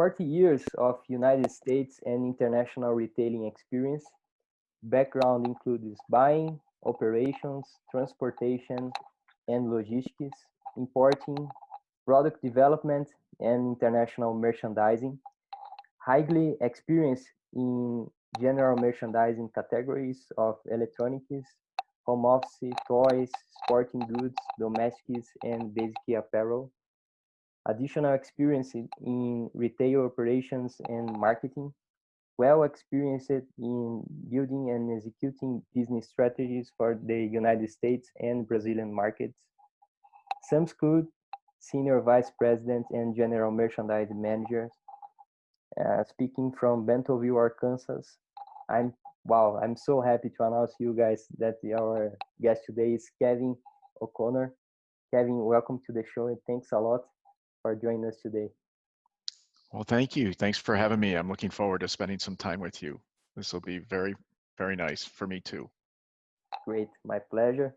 40 years of United States and international retailing experience. Background includes buying, operations, transportation, and logistics, importing, product development, and international merchandising. Highly experienced in general merchandising categories of electronics, home office, toys, sporting goods, domestics, and basic apparel. Additional experience in retail operations and marketing. Well experienced in building and executing business strategies for the United States and Brazilian markets. Some include Senior Vice President and General Merchandise Manager. Speaking from Bentonville, Arkansas. I'm so happy to announce you guys that our guest today is Kevin O'Connor. Kevin, welcome to the show and thanks a lot for joining us today. Well, thank you. Thanks for having me. I'm looking forward to spending some time with you. This will be very, very nice for me too. Great, my pleasure.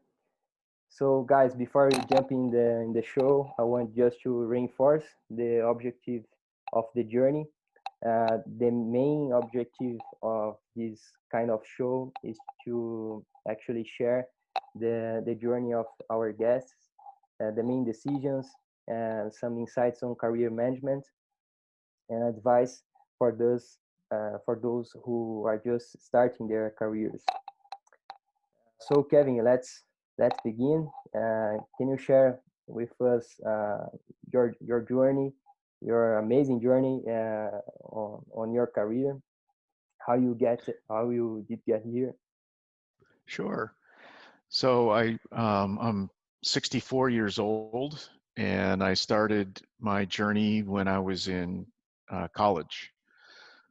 So guys, before we jump in the show, I want just to reinforce the objective of the journey. The main objective of this kind of show is to actually share the journey of our guests, the main decisions, and some insights on career management and advice for those who are just starting their careers. So Kevin, let's begin. Can you share with us your journey, your amazing journey on your career? How you did get here? Sure. So I'm 64 years old, and I started my journey when I was in college.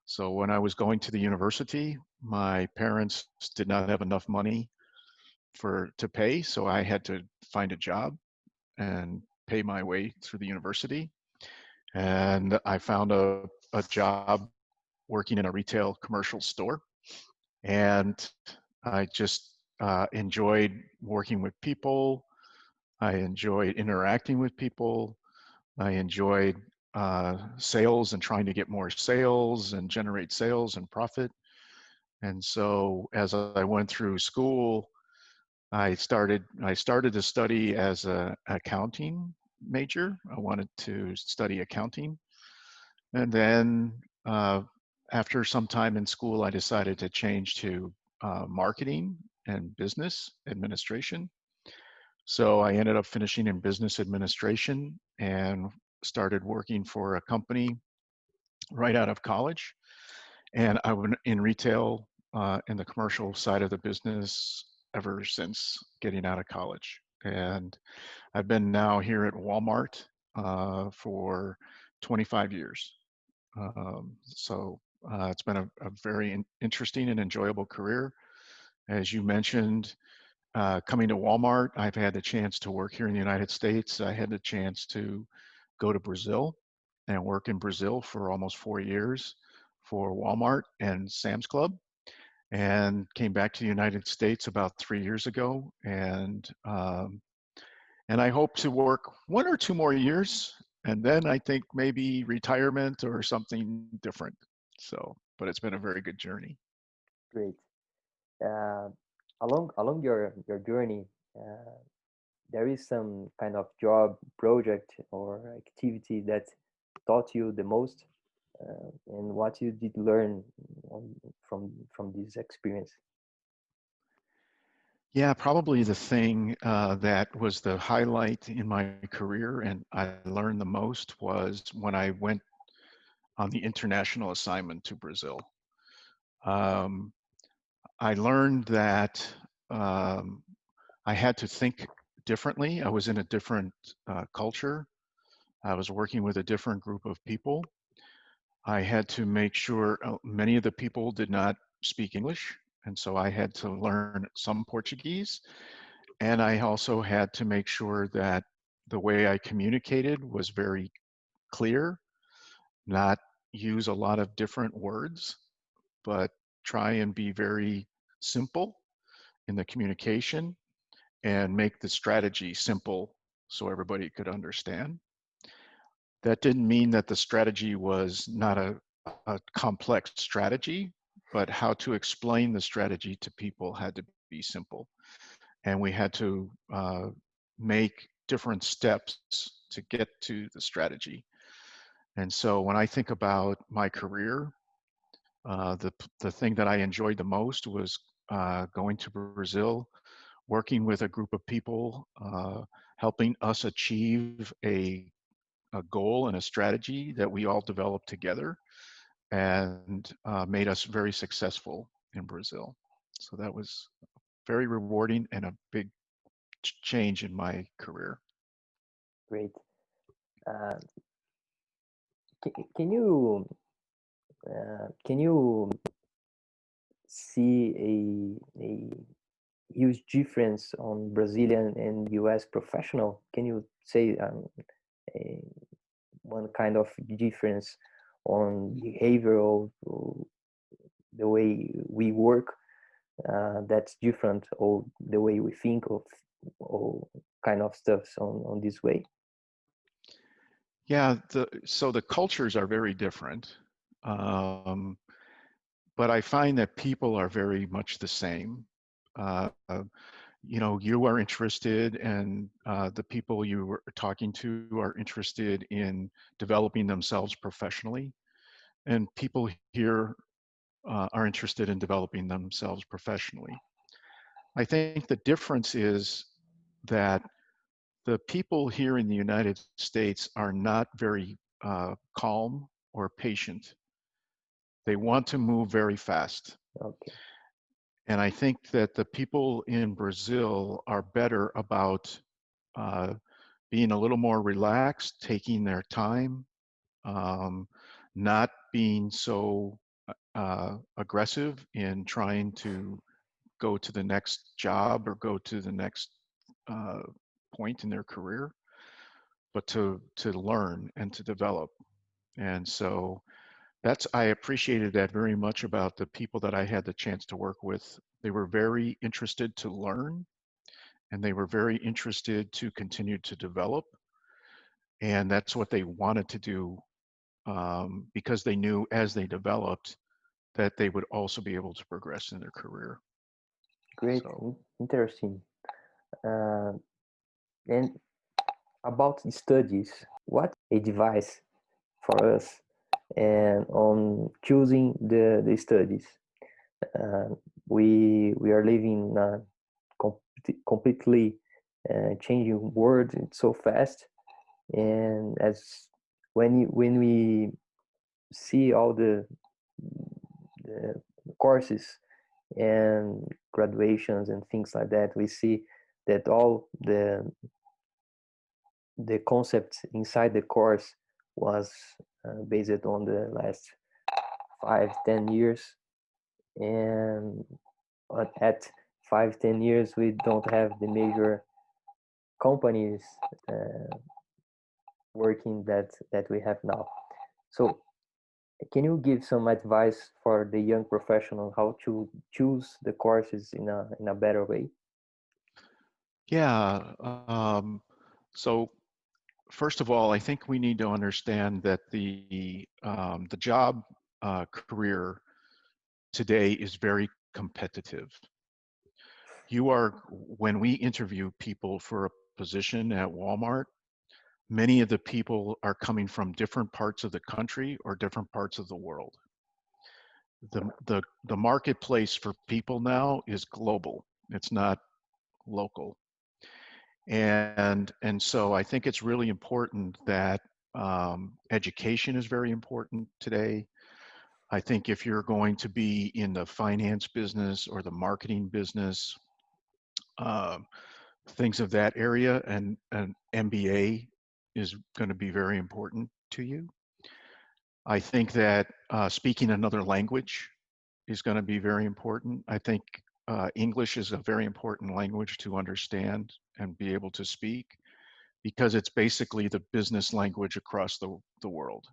So when I was going to the university, my parents did not have enough money to pay, so I had to find a job and pay my way through the university. And I found a job working in a retail commercial store, and I just enjoyed working with people. I enjoyed interacting with people. I enjoyed sales and trying to get more sales and generate sales and profit. And so as I went through school, I started to study as an accounting major. I wanted to study accounting. And then after some time in school, I decided to change to marketing and business administration. So I ended up finishing in business administration and started working for a company right out of college. And I've been in retail in the commercial side of the business ever since getting out of college. And I've been now here at Walmart for 25 years. So it's been a very interesting and enjoyable career. As you mentioned, coming to Walmart, I've had the chance to work here in the United States. I had the chance to go to Brazil and work in Brazil for almost 4 years for Walmart and Sam's Club, and came back to the United States about 3 years ago. And I hope to work 1 or 2 more years, and then I think maybe retirement or something different. So, but it's been a very good journey. Great. Along your journey, there is some kind of job, project, or activity that taught you the most, and what you did learn from this experience. Yeah, probably the thing that was the highlight in my career and I learned the most was when I went on the international assignment to Brazil. I learned that I had to think differently. I was in a different culture. I was working with a different group of people. I had to make sure many of the people did not speak English, and so I had to learn some Portuguese. And I also had to make sure that the way I communicated was very clear, not use a lot of different words, but try and be very simple in the communication and make the strategy simple so everybody could understand. That didn't mean that the strategy was not a complex strategy, but how to explain the strategy to people had to be simple. And we had to make different steps to get to the strategy. And so when I think about my career, the thing that I enjoyed the most was going to Brazil, working with a group of people, helping us achieve a goal and a strategy that we all developed together, and made us very successful in Brazil. So that was very rewarding and a big change in my career. Great. Uh, can you can you see a huge difference on Brazilian and US professional? Can you say a, one kind of difference on behavioral, the way we work, that's different, or the way we think of all kind of stuff on this way? Yeah, so the cultures are very different, but I find that people are very much the same. Uh, you know, you are interested, and the people you are talking to are interested in developing themselves professionally, and people here are interested in developing themselves professionally. I think the difference is that the people here in the United States are not very calm or patient. They want to move very fast. Okay. And I think that the people in Brazil are better about being a little more relaxed, taking their time, um, not being so aggressive in trying to go to the next job or go to the next uh, point in their career, but to learn and to develop. And so I appreciated that very much about the people that I had the chance to work with. They were very interested to learn, and they were very interested to continue to develop. And that's what they wanted to do, because they knew as they developed that they would also be able to progress in their career. Great. So Interesting. uh, and about studies, what advice for us and on choosing the studies? uh, we are living in a completely changing world. It's so fast, and as when we see all the courses and graduations and things like that, we see that all the concept inside the course was based on the last 5-10 years, and at 5-10 years we don't have the major companies uh, working that we have now. So can you give some advice for the young professional how to choose the courses in a better way? yeah, so first of all, I think we need to understand that the job career today is very competitive. When we interview people for a position at Walmart, many of the people are coming from different parts of the country or different parts of the world. The marketplace for people now is global. It's not local. And so I think it's really important that education is very important today. I think if you're going to be in the finance business or the marketing business, uh, things of that area, and an MBA is going to be very important to you. I think that speaking another language is going to be very important. I think English is a very important language to understand and be able to speak, because it's basically the business language across the world.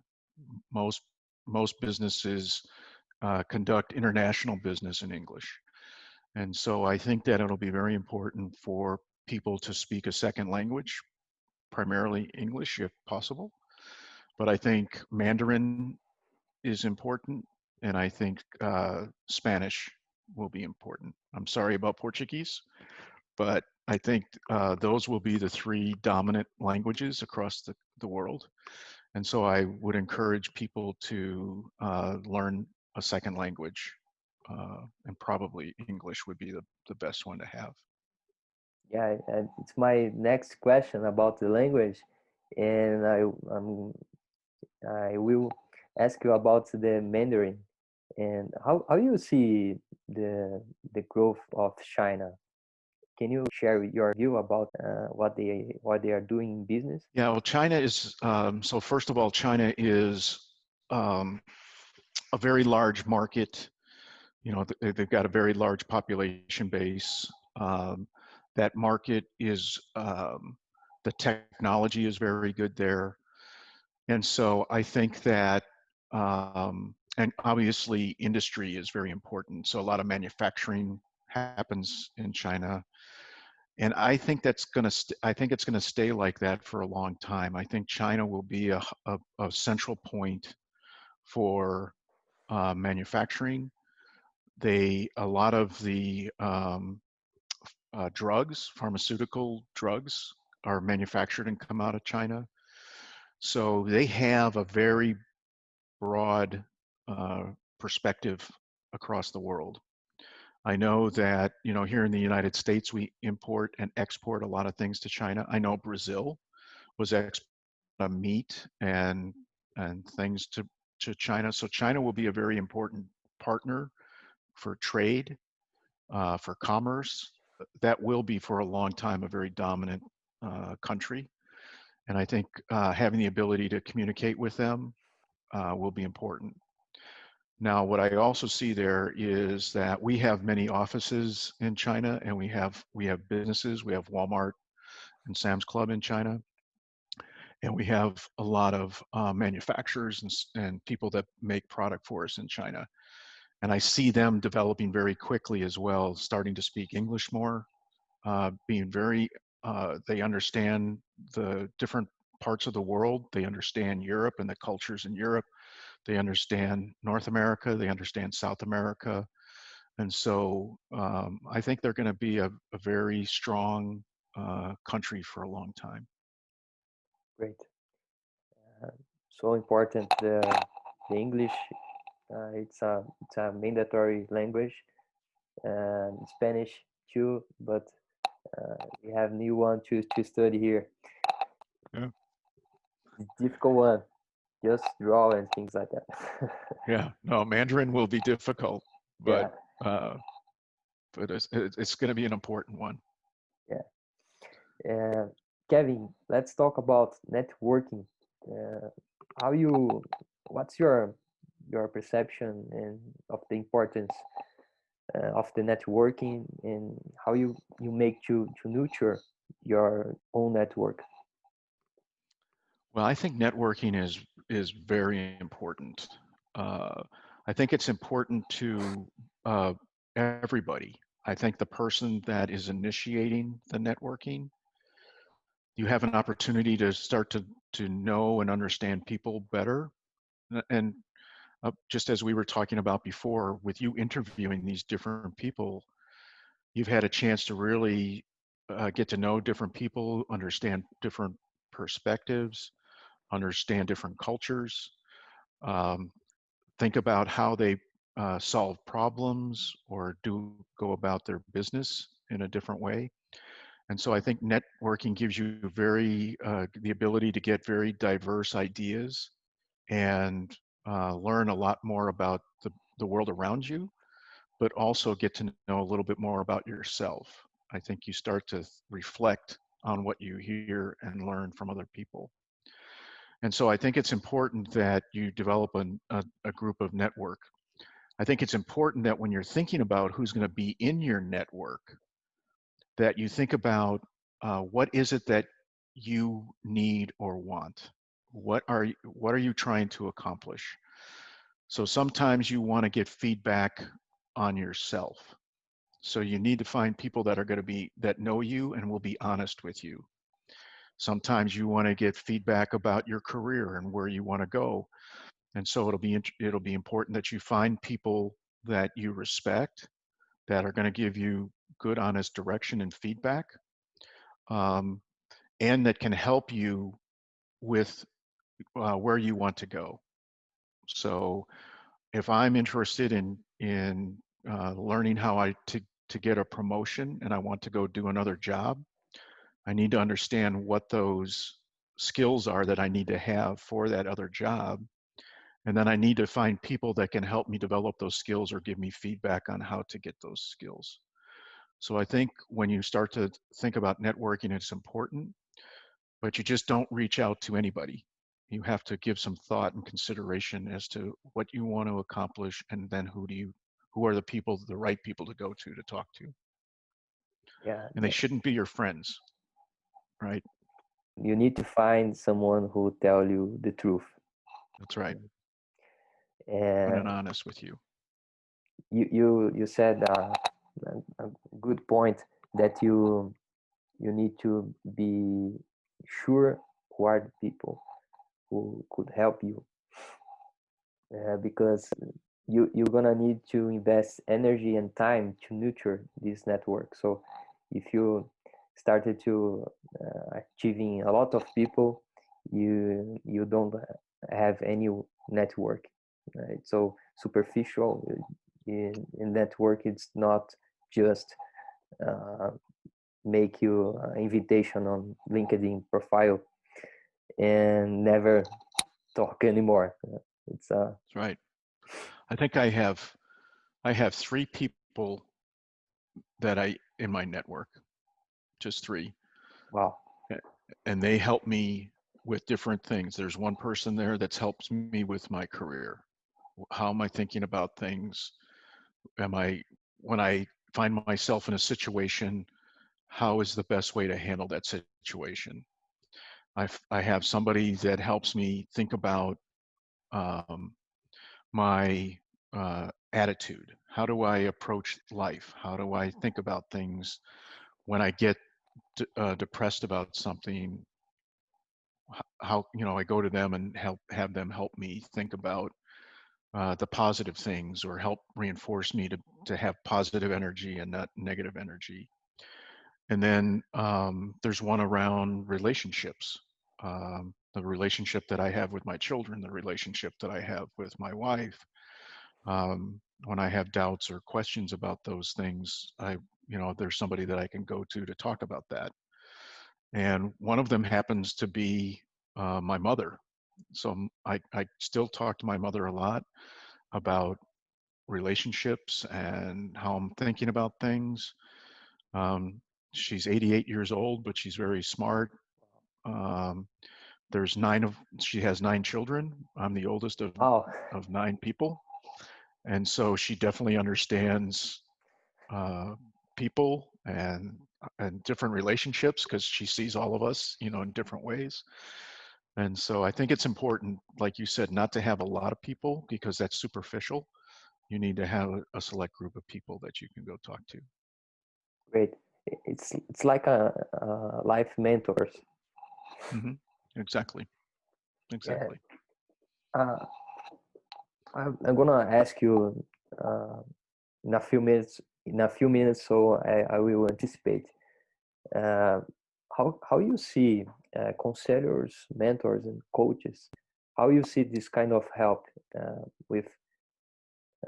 Most most businesses conduct international business in English. And so I think that it'll be very important for people to speak a second language, primarily English if possible. But I think Mandarin is important, and I think Spanish will be important. I'm sorry about Portuguese, but I think those will be the three dominant languages across the world. And so I would encourage people to learn a second language, and probably English would be the best one to have. Yeah, and it's my next question about the language, and I will ask you about the Mandarin and how you see the growth of China. Can you share your view about what they are doing in business? Yeah, well, China is, so first of all, China is um, a very large market. You know, they've got a very large population base. That market is, the technology is very good there. And so I think that, and obviously industry is very important. So a lot of manufacturing happens in China. And I think that's going to, I think it's going to stay like that for a long time. I think China will be a central point for manufacturing. A lot of the drugs, pharmaceutical drugs, are manufactured and come out of China. So they have a very broad perspective across the world. I know that, you know, here in the United States, we import and export a lot of things to China. I know Brazil was exporting meat and things to China. So China will be a very important partner for trade, for commerce. That will be for a long time a very dominant country. And I think having the ability to communicate with them will be important. Now, what I also see there is that we have many offices in China, and we have businesses. We have Walmart and Sam's Club in China, and we have a lot of manufacturers and people that make product for us in China. And I see them developing very quickly as well, starting to speak English more, being very, they understand the different parts of the world. They understand Europe and the cultures in Europe. They understand North America. They understand South America. And so I think they're going to be a very strong country for a long time. Great. Uh, so important the English. It's a mandatory language, and Spanish too. But we have new one to study here. Yeah. It's difficult one, just draw and things like that. Yeah. No, Mandarin will be difficult, Yeah, but it's going to be an important one. yeah. Kevin, let's talk about networking. Uh, how you, what's your perception and of the importance of the networking and how you make to nurture your own network? Well, I think networking is very important. I think it's important to everybody. I think the person that is initiating the networking, you have an opportunity to start to know and understand people better. And just as we were talking about before, with you interviewing these different people, you've had a chance to really get to know different people, understand different perspectives, understand different cultures, um, think about how they solve problems or go about their business in a different way. And so I think networking gives you the ability to get very diverse ideas and learn a lot more about the world around you, but also get to know a little bit more about yourself. I think you start to reflect on what you hear and learn from other people. And so I think it's important that you develop a group of network. I think it's important that when you're thinking about who's going to be in your network, that you think about what is it that you need or want? What are you trying to accomplish? So sometimes you want to get feedback on yourself. So you need to find people that are going to that know you and will be honest with you. Sometimes you want to get feedback about your career and where you want to go. And so it'll be important that you find people that you respect, that are going to give you good, honest direction and feedback, and that can help you with where you want to go. So if I'm interested in learning how to get a promotion and I want to go do another job, I need to understand what those skills are that I need to have for that other job. And then I need to find people that can help me develop those skills or give me feedback on how to get those skills. So I think when you start to think about networking, it's important, but you just don't reach out to anybody. You have to give some thought and consideration as to what you want to accomplish, and then who are the people, the right people to go to talk to. Yeah, And they shouldn't be your friends, right? you need to find someone who tell you the truth. That's right. And honest with you. You said a good point that you need to be sure who are the people who could help you, because you're gonna need to invest energy and time to nurture this network. So if you started to achieving a lot of people, you don't have any network, right? So superficial in network, it's not just make you an invitation on LinkedIn profile and never talk anymore. It's That's right. I think I have 3 people that in my network, just 3. wow. And they help me with different things. There's one person there that's helps me with my career. How am I thinking about things? When I find myself in a situation, how is the best way to handle that situation? I have somebody that helps me think about my attitude. How do I approach life? How do I think about things when I get depressed about something? How I go to them and have them help me think about the positive things, or help reinforce me to have positive energy and not negative energy. And then there's one around relationships. The relationship that I have with my children, the relationship that I have with my wife. When I have doubts or questions about those things, there's somebody that I can go to talk about that. And one of them happens to be my mother. So I still talk to my mother a lot about relationships and how I'm thinking about things. She's 88 years old, but she's very smart. Um, she has 9 children. I'm the oldest Oh, of 9 people. And so she definitely understands people and different relationships, because she sees all of us, in different ways. And so I think it's important, like you said, not to have a lot of people, because that's superficial. You need to have a select group of people that you can go talk to. great. It's like a life mentors. Mm-hmm. Exactly. Yeah. Exactly. Uh, I'm gonna ask you uh, in a few minutes. In a few minutes, so I will anticipate. Uh, how you see counselors, mentors, and coaches? How you see this kind of help with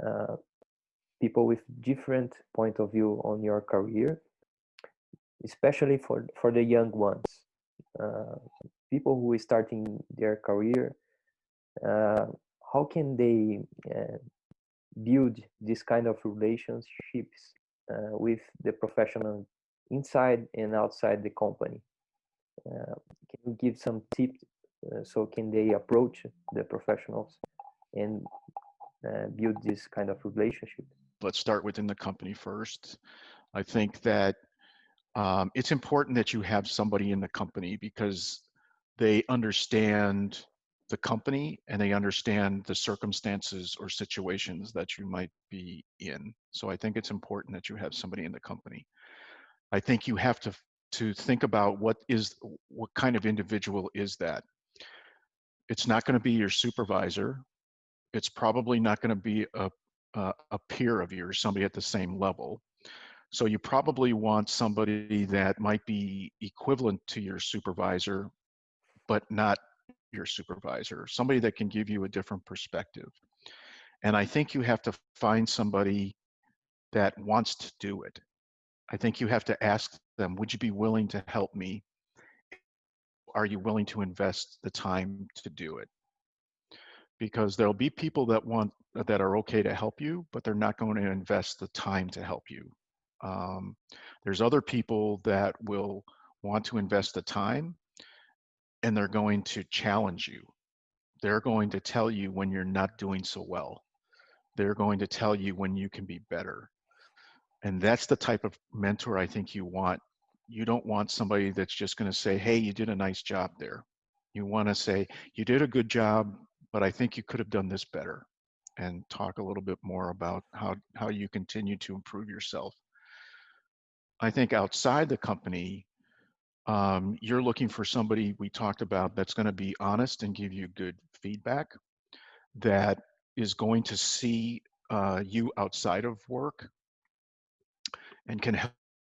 uh, people with different point of view on your career, especially for the young ones, uh, people who is starting their career. Uh, how can they build this kind of relationships with the professional inside and outside the company? Can you give some tips so can they approach the professionals and build this kind of relationship? Let's start within the company first. I think that it's important that you have somebody in the company, because they understand the company and they understand the circumstances or situations that you might be in. So I think it's important that you have somebody in the company. I think you have to think about what kind of individual is that. It's not going to be your supervisor. It's probably not going to be a peer of yours, somebody at the same level. So you probably want somebody that might be equivalent to your supervisor, but not your supervisor, somebody that can give you a different perspective. And I think you have to find somebody that wants to do it. I think you have to ask them, would you be willing to help me? Are you willing to invest the time to do it? Because there'll be people that are okay to help you, but they're not going to invest the time to help you. There's other people that will want to invest the time, and they're going to challenge you. They're going to tell you when you're not doing so well. They're going to tell you when you can be better. And that's the type of mentor I think you want. You don't want somebody that's just going to say, hey, you did a nice job there. You want to say, you did a good job, but I think you could have done this better. And talk a little bit more about how you continue to improve yourself. I think outside the company, you're looking for somebody we talked about that's going to be honest and give you good feedback, that is going to see you outside of work and can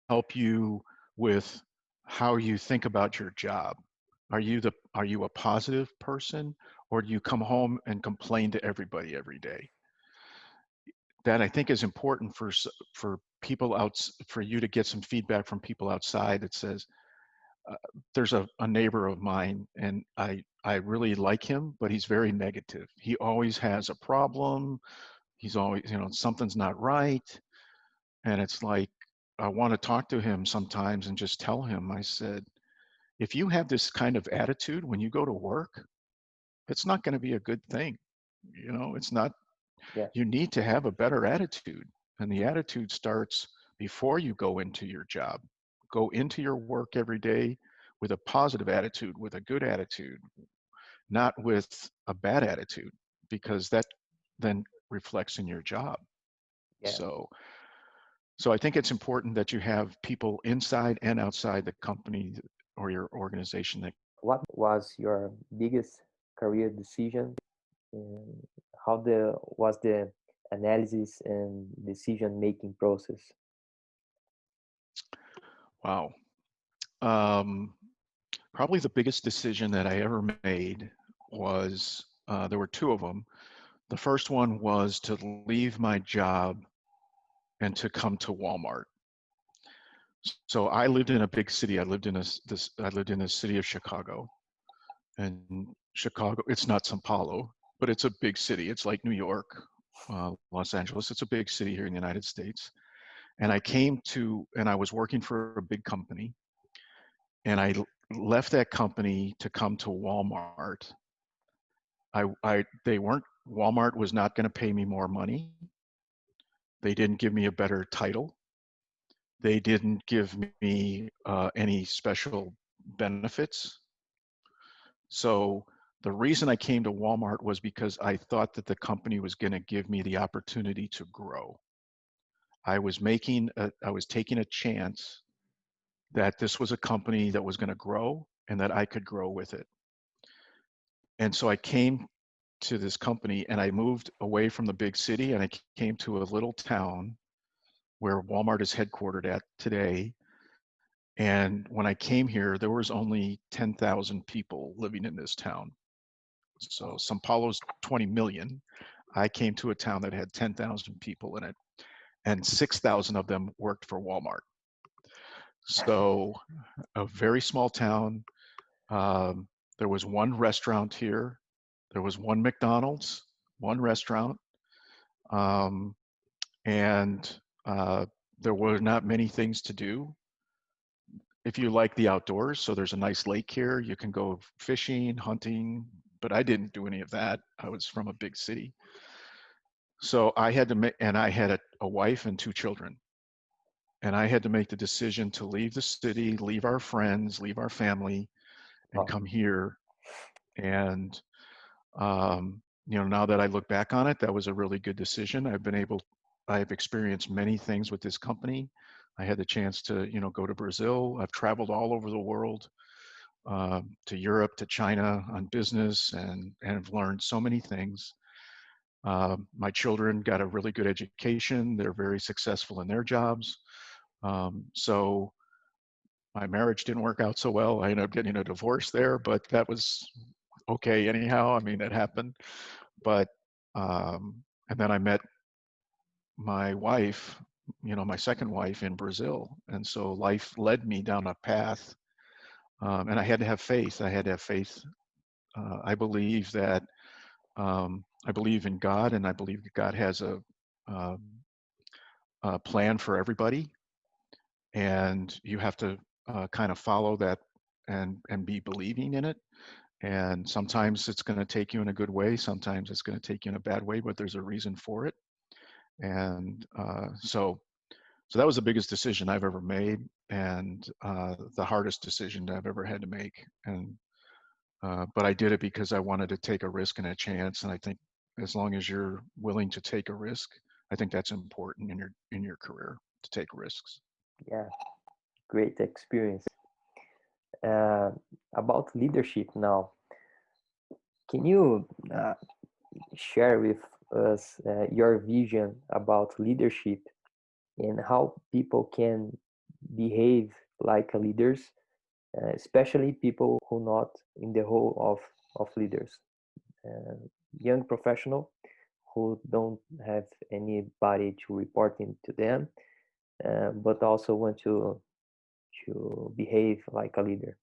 help you with how you think about your job. Are you a positive person, or do you come home and complain to everybody every day? That I think is important for people for you to get some feedback from people outside that says, there's a neighbor of mine, and I really like him, but he's very negative. He always has a problem. He's always, something's not right. And it's like, I want to talk to him sometimes and just tell him, I said, if you have this kind of attitude when you go to work, it's not going to be a good thing. It's not, Yeah. you need to have a better attitude. And the attitude starts before you go into your job. Go into your work every day with a positive attitude, with a good attitude, not with a bad attitude, because that then reflects in your job. Yeah. So I think it's important that you have people inside and outside the company or your organization. What was your biggest career decision? And how was the analysis and decision making process? Wow. Probably the biggest decision that I ever made was, there were two of them. The first one was to leave my job and to come to Walmart. So I lived in a big city. I lived in the city of Chicago. And Chicago, it's not Sao Paulo, but it's a big city. It's like New York, Los Angeles. It's a big city here in the United States. And I was working for a big company, and I left that company to come to Walmart. Walmart was not going to pay me more money. They didn't give me a better title. They didn't give me any special benefits. So the reason I came to Walmart was because I thought that the company was going to give me the opportunity to grow. I was taking a chance that this was a company that was going to grow and that I could grow with it. And so I came to this company, and I moved away from the big city, and I came to a little town where Walmart is headquartered at today. And when I came here, there was only 10,000 people living in this town. So Sao Paulo's 20 million. I came to a town that had 10,000 people in it, and 6,000 of them worked for Walmart. So a very small town. There was one restaurant here. There was one McDonald's, one restaurant. And there were not many things to do. If you like the outdoors, so there's a nice lake here, you can go fishing, hunting, but I didn't do any of that. I was from a big city. So I had to make, and I had a wife and two children. And I had to make the decision to leave the city, leave our friends, leave our family, and come here. And, now that I look back on it, that was a really good decision. I've experienced many things with this company I had the chance to, go to Brazil. I've traveled all over the world, to Europe, to China on business, and have learned so many things. My children got a really good education. They're very successful in their jobs. So my marriage didn't work out so well. I ended up getting a divorce there, but that was okay anyhow. I mean, it happened. But and then I met my wife, my second wife in Brazil, and so life led me down a path, and I had to have faith. I had to have faith. I believe in God, and I believe that God has um, a plan for everybody, and you have to kind of follow that and be believing in it. And sometimes it's going to take you in a good way, sometimes it's going to take you in a bad way, but there's a reason for it. And so that was the biggest decision I've ever made, and the hardest decision I've ever had to make. And but I did it because I wanted to take a risk and a chance. And I think as long as you're willing to take a risk, I think that's important in your career, to take risks. Yeah, great experience. Uh, about leadership now, can you share with us your vision about leadership and how people can behave like leaders, especially people who not in the role of leaders, uh, young professional who don't have anybody to report into them, but also want to behave like a leader.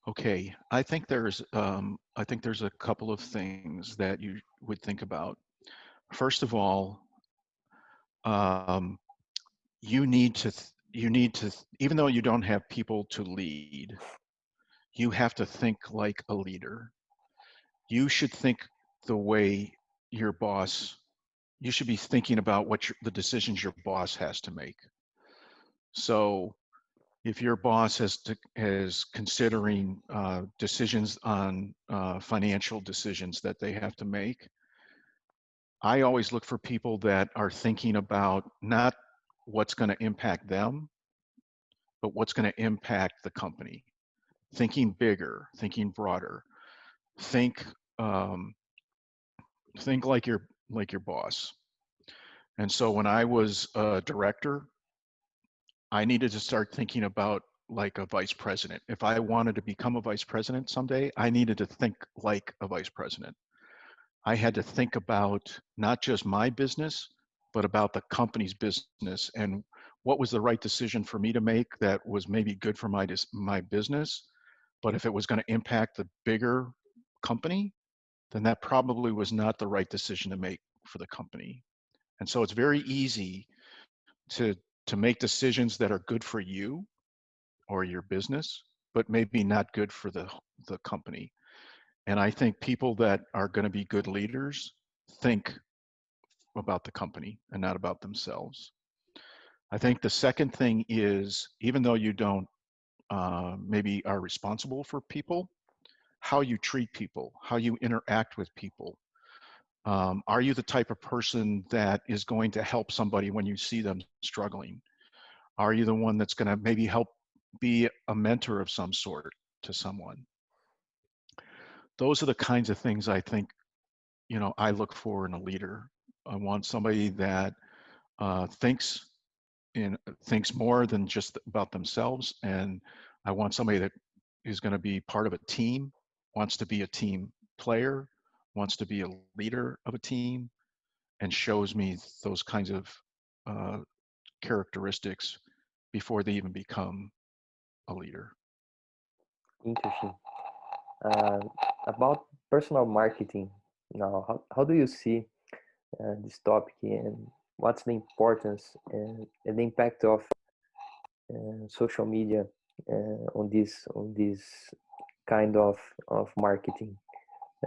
Okay, I think there's a couple of things that you would think about. First of all, um, even though you don't have people to lead, you have to think like a leader. You should think the way your boss. You should be thinking about the decisions your boss has to make. So if your boss is considering decisions on financial decisions that they have to make, I always look for people that are thinking about not what's going to impact them, but what's going to impact the company. Thinking bigger, thinking broader. Think um, think like your boss. And so when I was a director, I needed to start thinking about like a vice president. If I wanted to become a vice president someday, I needed to think like a vice president. I had to think about not just my business, but about the company's business and what was the right decision for me to make that was maybe good for my business. But if it was going to impact the bigger company, then that probably was not the right decision to make for the company. And so it's very easy to to make decisions that are good for you or your business, but maybe not good for the company. And I think people that are going to be good leaders think about the company and not about themselves. I think the second thing is, even though you don't maybe are responsible for people, how you treat people, how you interact with people. Are you the type of person that is going to help somebody when you see them struggling? Are you the one that's going to maybe help be a mentor of some sort to someone? Those are the kinds of things I think, I look for in a leader. I want somebody that uh, thinks thinks more than just about themselves, and I want somebody that is going to be part of a team, wants to be a team player, wants to be a leader of a team, and shows me those kinds of uh, characteristics before they even become a leader. Interesting. Uh, about personal marketing now, how do you see this topic, and what's the importance and the impact of social media on this kind of marketing?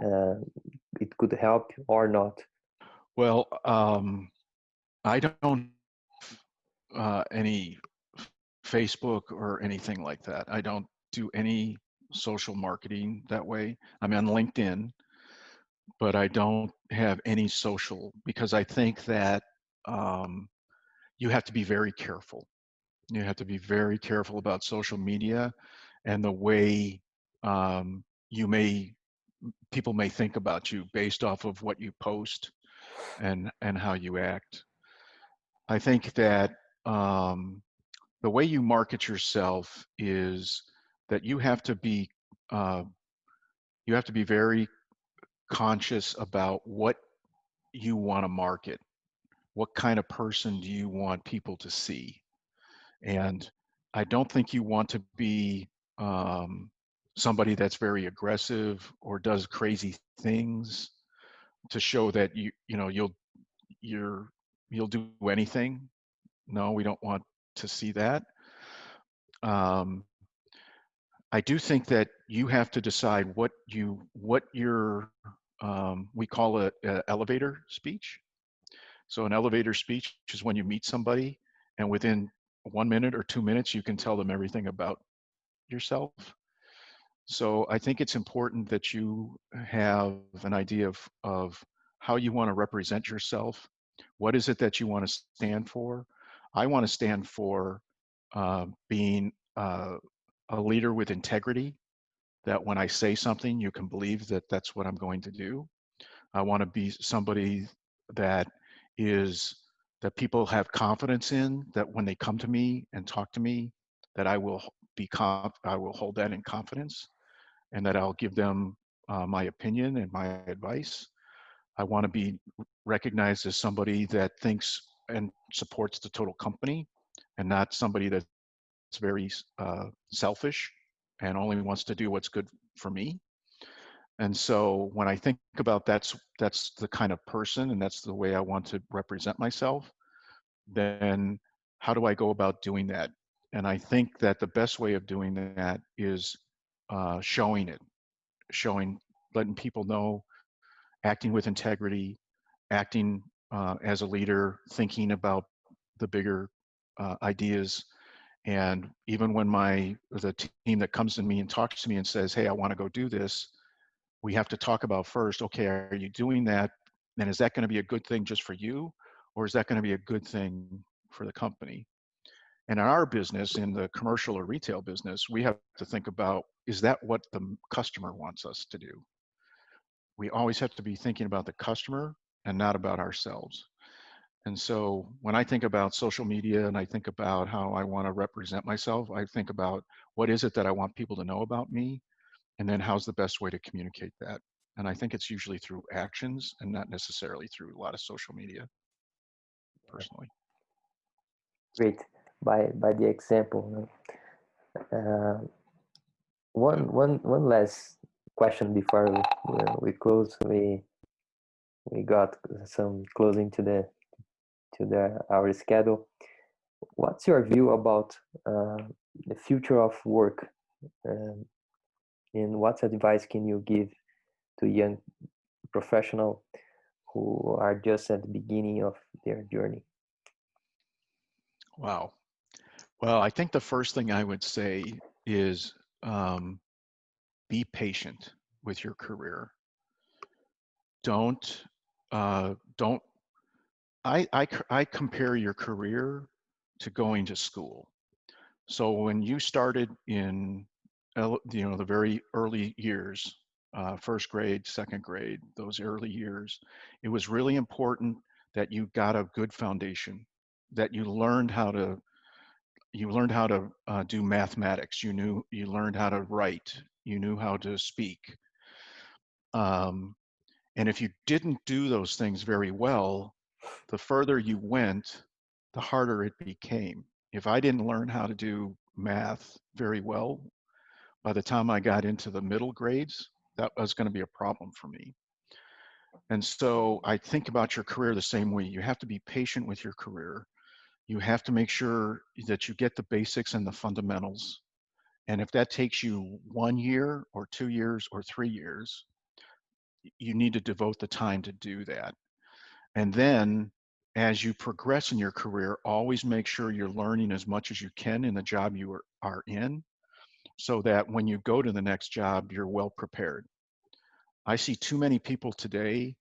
Uh, it could help or not. Well, I don't any Facebook or anything like that. I don't do any social marketing that way. I'm on LinkedIn, but I don't have any social because I think that um, you have to be very careful. You have to be very careful about social media and the way um, people may think about you based off of what you post and how you act. I think that the way you market yourself is that uh, you have to be very conscious about what you want to market. What kind of person do you want people to see? And I don't think you want to be um, somebody that's very aggressive or does crazy things to show that you're you'll do anything. No, we don't want to see that. Um, I do think that you have to decide what your we call it a elevator speech. So an elevator speech is when you meet somebody and within 1 minute or 2 minutes you can tell them everything about yourself. So I think it's important that you have an idea of how you want to represent yourself. What is it that you want to stand for? I want to stand for being a leader with integrity, that when I say something, you can believe that that's what I'm going to do. I want to be somebody that is that people have confidence in, that when they come to me and talk to me, that I will hold that in confidence, and that I'll give them my opinion and my advice. I want to be recognized as somebody that thinks and supports the total company, and not somebody that's very selfish and only wants to do what's good for me. And so when I think about that's the kind of person and that's the way I want to represent myself, then how do I go about doing that? And I think that the best way of doing that is showing it, showing, letting people know, acting with integrity, acting as a leader, thinking about the bigger ideas. And even when the team that comes to me and talks to me and says, "Hey, I want to go do this," we have to talk about first, okay, are you doing that? And is that going to be a good thing just for you? Or is that going to be a good thing for the company? And in our business, in the commercial or retail business, we have to think about, is that what the customer wants us to do? We always have to be thinking about the customer and not about ourselves. And so when I think about social media and I think about how I want to represent myself, I think about what is it that I want people to know about me? And then how's the best way to communicate that? And I think it's usually through actions and not necessarily through a lot of social media, personally. Great. By the example. Uh, one last question before we close. We got some closing to the our schedule. What's your view about the future of work, um, and what advice can you give to young professionals who are just at the beginning of their journey? Wow. Well, I think the first thing I would say is be patient with your career. Don't, don't, I compare your career to going to school. So when you started in, the very early years, first grade, second grade, those early years, it was really important that you got a good foundation, that you learned how to do mathematics. You learned how to write. You knew how to speak. Um, and if you didn't do those things very well, the further you went, the harder it became. If I didn't learn how to do math very well, by the time I got into the middle grades, that was going to be a problem for me. And so I think about your career the same way. You have to be patient with your career. You have to make sure that you get the basics and the fundamentals. And if that takes you 1 year or 2 years or 3 years, you need to devote the time to do that. And then as you progress in your career, always make sure you're learning as much as you can in the job you are in, so that when you go to the next job, you're well prepared. I see too many people today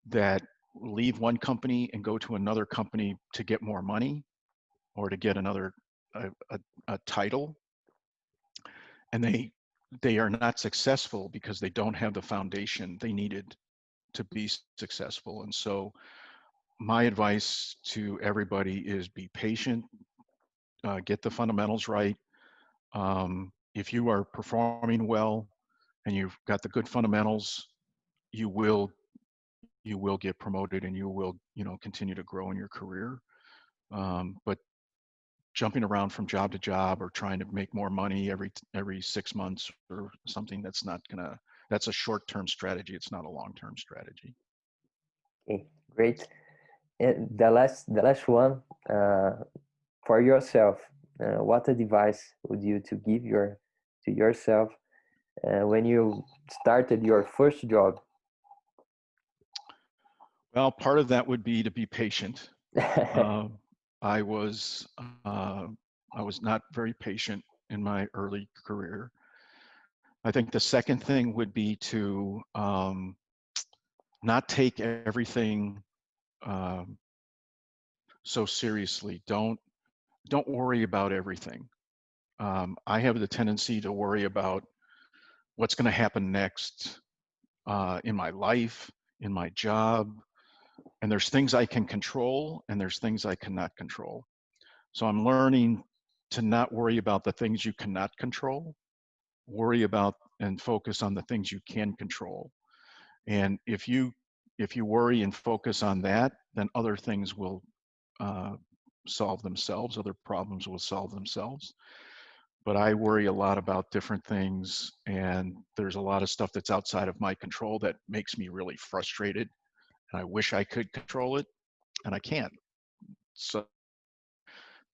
that leave one company and go to another company to get more money, or to get another a title, and they are not successful because they don't have the foundation they needed to be successful. And so my advice to everybody is be patient, get the fundamentals right. If you are performing well and you've got the good fundamentals, you will get promoted, and you will, continue to grow in your career. But jumping around from job to job or trying to make more money every 6 months or something, that's a short-term strategy. It's not a long-term strategy. Okay, great. And the last one, for yourself, what advice would you to give to yourself when you started your first job? Well, part of that would be to be patient. I was not very patient in my early career. I think the second thing would be to not take everything so seriously. Don't worry about everything. I have the tendency to worry about what's going to happen next in my life, in my job, and there's things I can control and there's things I cannot control. So I'm learning to not worry about the things you cannot control, worry about and focus on the things you can control. And if you worry and focus on that, then other things will solve themselves, other problems will solve themselves. But I worry a lot about different things, and there's a lot of stuff that's outside of my control that makes me really frustrated, and I wish I could control it, and I can't. So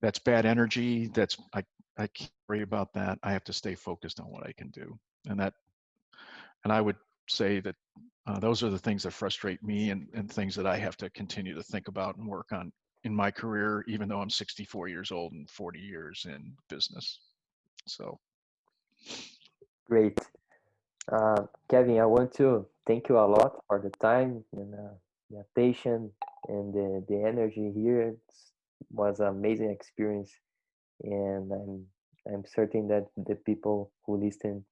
that's bad energy. I can't worry about that. I have to stay focused on what I can do, and I would say that those are the things that frustrate me, and things that I have to continue to think about and work on in my career, even though I'm 64 years old and 40 years in business. So. Great. Kevin, I want to thank you a lot for the time and the attention and the energy here. It was an amazing experience, and I'm certain that the people who listen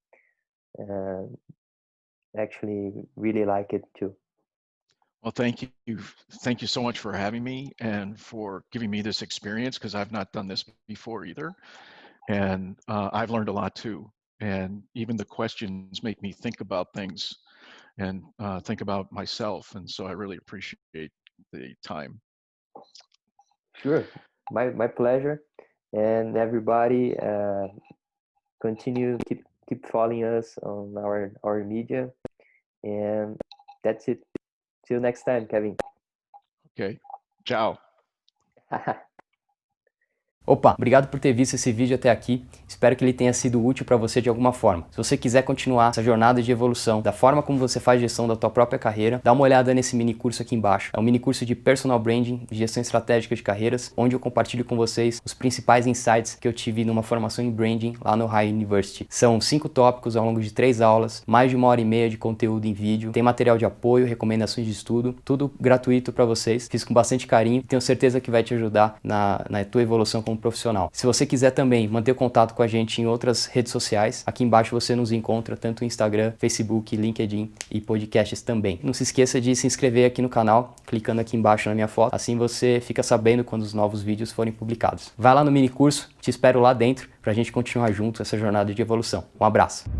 actually really like it too. Well, thank you. Thank you so much for having me and for giving me this experience, because I've not done this before either. And I've learned a lot too. And even the questions make me think about things and think about myself. And so I really appreciate the time. Sure, my pleasure. And everybody, continue keep following us on our media. And that's it. Till next time, Kevin. Okay. Ciao. Opa, obrigado por ter visto esse vídeo até aqui, espero que ele tenha sido útil para você de alguma forma. Se você quiser continuar essa jornada de evolução da forma como você faz gestão da tua própria carreira, dá uma olhada nesse mini curso aqui embaixo. É um mini curso de personal branding, de gestão estratégica de carreiras, onde eu compartilho com vocês os principais insights que eu tive numa formação em branding lá no Ohio University. São 5 tópicos ao longo de 3 aulas, mais de 1h30 de conteúdo em vídeo, tem material de apoio, recomendações de estudo, tudo gratuito para vocês, fiz com bastante carinho e tenho certeza que vai te ajudar na tua evolução como profissional. Se você quiser também manter contato com a gente em outras redes sociais, aqui embaixo você nos encontra tanto no Instagram, Facebook, LinkedIn e podcasts também. Não se esqueça de se inscrever aqui no canal, clicando aqui embaixo na minha foto, assim você fica sabendo quando os novos vídeos forem publicados. Vai lá no mini curso, te espero lá dentro pra gente continuar junto essa jornada de evolução. Um abraço!